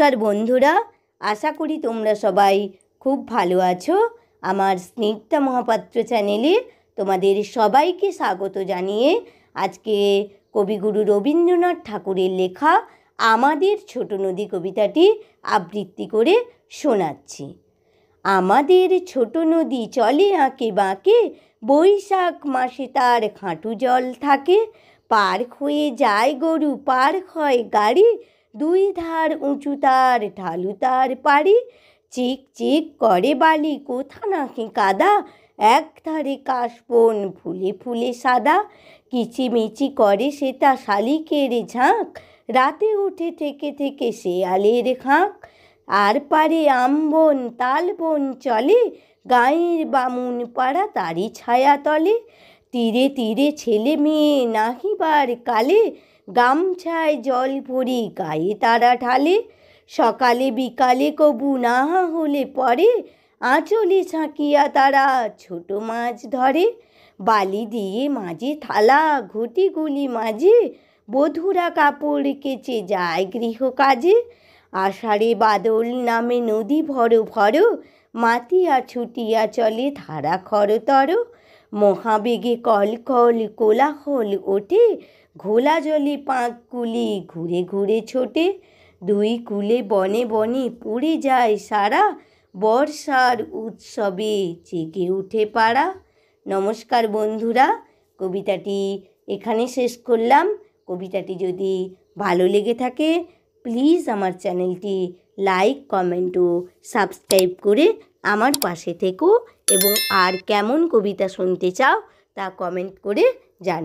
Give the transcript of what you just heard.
নমস্কার বন্ধুরা, আশা করি তোমরা সবাই খুব ভালো আছো। আমার স্নিগ্ধা মহাপাত্র চ্যানেলে তোমাদের সবাইকে স্বাগত জানিয়ে আজকে কবিগুরু রবীন্দ্রনাথ ঠাকুরের লেখা আমাদের ছোট নদী কবিতাটি আবৃত্তি করে শোনাচ্ছি। আমাদের ছোট নদী চলে আঁকে বাঁকে, বৈশাখ মাসে তার হাঁটু জল থাকে। পার হয়ে যায় গরু, পার হয় গাড়ি, দুই ধার উঁচু তার ঢালু তার পাড়ি। চিক চিক করে বালি, কোথা নাকি কাদা, এক ধারে কাশবন ফুলে ফুলে সাদা। কিচিমিচি করে সেটা শালিকের ঝাঁক, রাতে উঠে থেকে থেকে শেয়ালের খাঁক। আর পারে আমবন তালবন চলে, গাঁয়ের বামুন পাড়া তারি ছায়া তলে। তীরে তীরে ছেলে মেয়ে নাহিবার কালে, গামছায় জল ভরি গায়ে তারা ঢালে। সকালে বিকালে কবু না হলে পরে, আঁচলে ছাঁকিয়া তারা ছোট মাছ ধরে। বালি দিয়ে মাঝে থালা ঘটিগুলি মাঝে, বধূরা কাপড় কেচে যায় গৃহ কাজে। আষাঢ়ে বাদল নামে নদী ভরো ভরো, মাতিয়া ছুটিয়া চলে ধারা খরতর। মহাবেগে কল কল কোলাহল ওঠে, ঘোলা জলে পাঁকগুলি ঘুরে ঘুরে ছোটে। দুই কূলে বনে বনে পড়ে যায় সারা, বর্ষার উৎসবে জেগে উঠে পাড়া। নমস্কার বন্ধুরা, কবিতাটি এখানে শেষ করলাম। কবিতাটি যদি ভালো লেগে থাকে প্লিজ আমার চ্যানেলটি লাইক, কমেন্ট ও সাবস্ক্রাইব করে আমার পাশে থেকো এবং আর কেমন কবিতা শুনতে চাও তা কমেন্ট করে জানাও।